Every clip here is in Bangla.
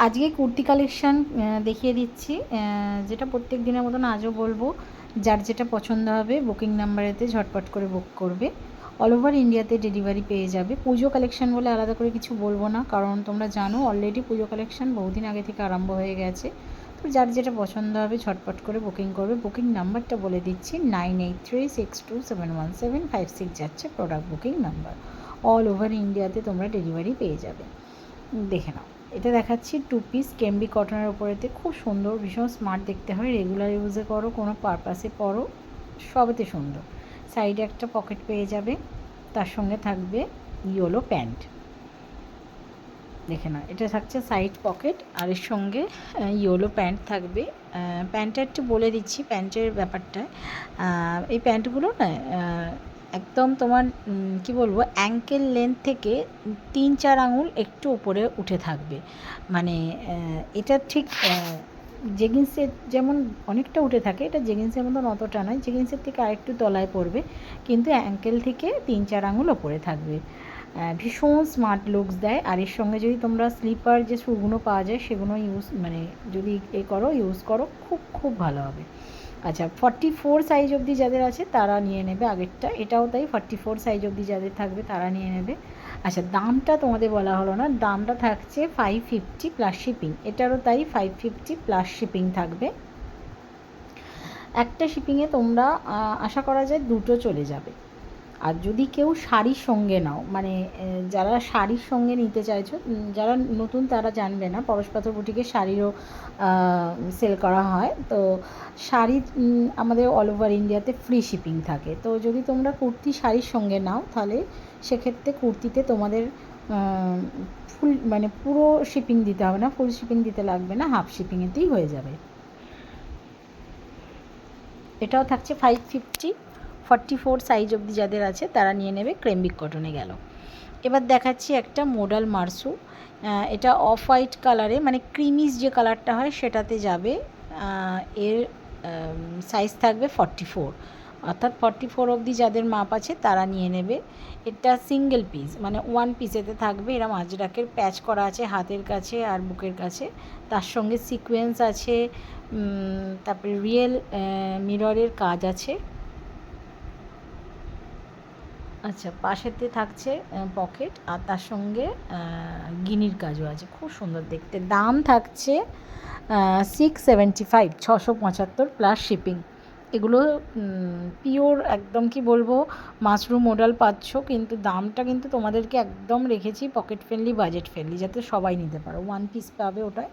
আজকে কুর্তি কালেকশান দেখিয়ে দিচ্ছি, যেটা প্রত্যেক দিনের মতন আজও বলবো। যার যেটা পছন্দ হবে বুকিং নাম্বারেতে ঝটপট করে বুক করবে। অল ওভার ইন্ডিয়াতে ডেলিভারি পেয়ে যাবে। পুজো কালেকশান বলে আলাদা করে কিছু বলবো না, কারণ তোমরা জানো অলরেডি পুজো কালেকশান বহুদিন আগে থেকে আরম্ভ হয়ে গেছে। তো যার যেটা পছন্দ হবে ঝটপট করে বুকিং করবে। বুকিং নাম্বারটা বলে দিচ্ছি 9836271756 যাচ্ছে product booking number. All over ইন্ডিয়াতে তোমরা ডেলিভারি পেয়ে যাবে। দেখে নাও, এটা দেখাচ্ছি 2 পিস কেমবি কটনের ওপরেতে, খুব সুন্দর, ভীষণ স্মার্ট দেখতে হয়। রেগুলার ইউজে করো, কোনো পারপাসে পরো, সবেতে সুন্দর। সাইডে একটা পকেট পেয়ে যাবে, তার সঙ্গে থাকবে ইয়েলো প্যান্ট। দেখে নাও, এটা থাকছে সাইড পকেট, আর এর সঙ্গে ইয়েলো প্যান্ট থাকবে। প্যান্টটা একটু বলে দিচ্ছি প্যান্টের ব্যাপারটা। এই প্যান্টগুলো না একদম তোমার কি বলবো, অ্যাঙ্কেল লেন্থ থেকে 3-4 আঙুল একটু উপরে উঠে থাকবে। মানে এটা ঠিক জেগিন্সের যেমন অনেকটা উঠে থাকে, এটা জেগিন্সের মতন অতটা নয়, জেগিন্সের থেকে আরেকটু তলায় পড়বে, কিন্তু অ্যাঙ্কেল থেকে 3-4 আঙুল ওপরে থাকবে। ভীষণ স্মার্ট লুকস দেয়। আর এর সঙ্গে যদি তোমরা স্লিপার যে শুগুলো পাওয়া যায় সেগুলো যদি ইউজ করো, খুব খুব ভালো হবে। আচ্ছা, 44 সাইজ অবধি যাদের আছে তারা নিয়ে নেবে আগেরটা, এটাও তাই 44 সাইজ অবধি যাদের থাকবে তারা নিয়ে নেবে। আচ্ছা, দামটা তোমাদের বলা হলো না, দামটা থাকছে 550 প্লাস শিপিং। এটারও তাই 550 প্লাস শিপিং থাকবে। একটা শিপিংয়ে তোমরা আশা করা যায় দুটো চলে যাবে। আর যদি কেউ শাড়ির সঙ্গে নাও, মানে যারা শাড়ির সঙ্গে নিতে চাইছো, যারা নতুন তারা জানবে না, পরশ পাথর বুটিকে শাড়িরও সেল করা হয়। তো শাড়ি আমাদের অল ওভার ইন্ডিয়াতে ফ্রি শিপিং থাকে। তো যদি তোমরা কুর্তি শাড়ির সঙ্গে নাও, তাহলে সেক্ষেত্রে কুর্তিতে তোমাদের পুরো শিপিং দিতে হবে না, ফুল শিপিং দিতে লাগবে না, হাফ শিপিংয়েতেই হয়ে যাবে। এটাও থাকছে 550। 44 সাইজ অবধি যাদের আছে তারা নিয়ে নেবে। ক্রেমবিক কটনে গেল। এবার দেখাচ্ছি একটা মোডাল মার্সু। এটা অফ হোয়াইট কালারে, মানে ক্রিমিস যে কালারটা হয় সেটাতে যাবে। এর সাইজ থাকবে 44, অর্থাৎ 44 অবধি যাদের মাপ আছে তারা নিয়ে নেবে। এটা সিঙ্গেল পিস, মানে ওয়ান পিসেতে থাকবে। এরম আজরাকের প্যাচ করা আছে হাতের কাছে আর বুকের কাছে, তার সঙ্গে সিকোয়েন্স আছে, তারপরে রিয়েল মিররের কাজ আছে। আচ্ছা, পাশেতে থাকছে পকেট, আর তার সঙ্গে গিনির কাজও আছে, খুব সুন্দর দেখতে। দাম থাকছে 675, 675 প্লাস শিপিং। এগুলো পিওর একদম কি বলবো মাশরুম মডেল পাচ্ছ, কিন্তু দামটা কিন্তু তোমাদেরকে একদম রেখেছি পকেট ফ্রেন্ডলি, বাজেট ফ্রেন্ডলি, যাতে সবাই নিতে পারো। ওয়ান পিস পাবে ওটায়।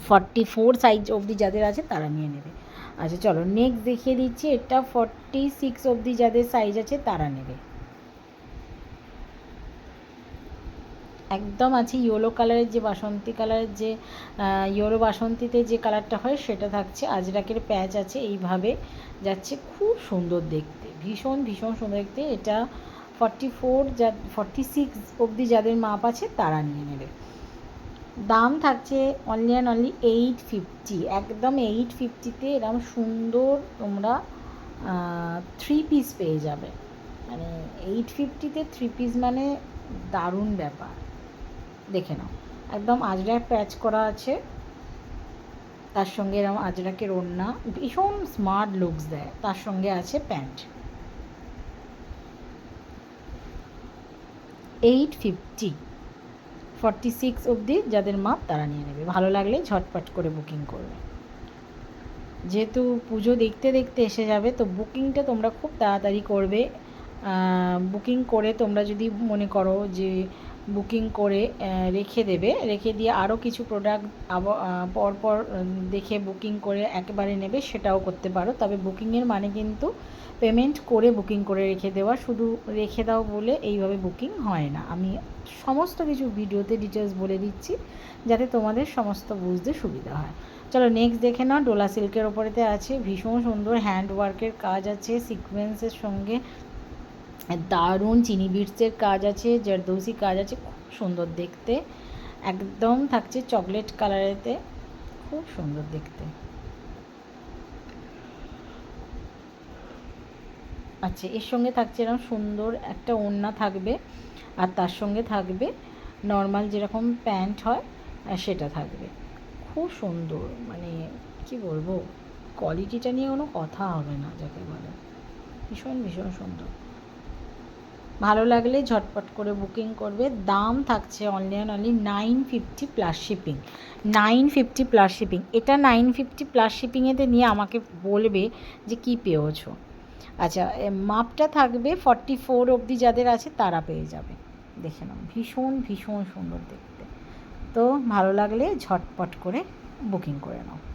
44 সাইজ অবধি যাদের আছে তারা নিয়ে নেবে। আচ্ছা চলো নেক্সট দেখিয়ে দিচ্ছি, এটা 46 অবধি যাদের সাইজ আছে তারা নেবে। একদম আছে ইয়েলো কালারের, যে বাসন্তী কালারের, যে ইয়েলো বাসন্তীতে যে কালারটা হয় সেটা থাকছে। আজরাকের প্যাচ আছে, এইভাবে যাচ্ছে, খুব সুন্দর দেখতে, ভীষণ ভীষণ সুন্দর দেখতে। এটা 46 অবধি যাদের মাপ আছে তারা নিয়ে নেবে। দাম থাকছে অনলি অ্যান্ড অনলি 850, একদম 850-তে এরকম সুন্দর তোমরা 3 পিস পেয়ে যাবে। মানে 850-তে 3 পিস মানে দারুণ ব্যাপার। দেখে নাও, একদম আজরাক প্যাচ করা আছে, তার সঙ্গে এরকম আজরাকের ওড়না, ভীষণ স্মার্ট লুকস দেয়। তার সঙ্গে আছে প্যান্ট। 850, 46 অবধি যাদের মাপ তারা নিয়ে নেবে। ভালো লাগলে ঝটপট করে বুকিং করবে। যেহেতু পুজো দেখতে দেখতে এসে যাবে, তো বুকিংটা তোমরা খুব তাড়াতাড়ি করবে। বুকিং করে তোমরা যদি মনে করো যে বুকিং করে রেখে দেবে, রেখে দিয়ে আরও কিছু প্রোডাক্ট পরপর দেখে বুকিং করে একেবারে নেবে, সেটাও করতে পারো। তবে বুকিংয়ের মানে কিন্তু পেমেন্ট করে বুকিং করে রেখে দেওয়া, শুধু রেখে দাও বলে এইভাবে বুকিং হয় না। আমি সমস্ত কিছু ভিডিওতে ডিটেলস বলে দিচ্ছি, যাতে তোমাদের সমস্ত বুঝতে সুবিধা হয়। চলো নেক্সট দেখে নাও, ডোলা সিল্কের ওপরেতে আছে, ভীষণ সুন্দর হ্যান্ড ওয়ার্কের কাজ আছে, সিকোয়েন্সের সঙ্গে দারুণ চিনি বিটসের কাজ আছে, জারদৌসি কাজ আছে, খুব সুন্দর দেখতে। একদম থাকছে চকলেট কালারেতে, খুব সুন্দর দেখতে। আচ্ছা, এর সঙ্গে থাকছে এরকম সুন্দর একটা ওড়না থাকবে, আর তার সঙ্গে থাকবে নর্মাল যেরকম প্যান্ট হয় সেটা থাকবে। খুব সুন্দর, মানে কি বলবো, কোয়ালিটিটা নিয়ে কোনো কথা হবে না যাকে বলে, ভীষণ ভীষণ সুন্দর। ভালো লাগলে ঝটপট করে বুকিং করবে। দাম থাকছে only and only 950 plus shipping, 950 plus shipping. এটা 950 প্লাস শিপিংয়েতে নিয়ে আমাকে বলবে যে কী পেয়েছো। আচ্ছা, মাপটা থাকবে 44 অবধি যাদের আছে তারা পেয়ে যাবে। দেখে নাও, ভীষণ ভীষণ সুন্দর দেখতে। তো ভালো লাগলে ঝটপট করে বুকিং করে নাও।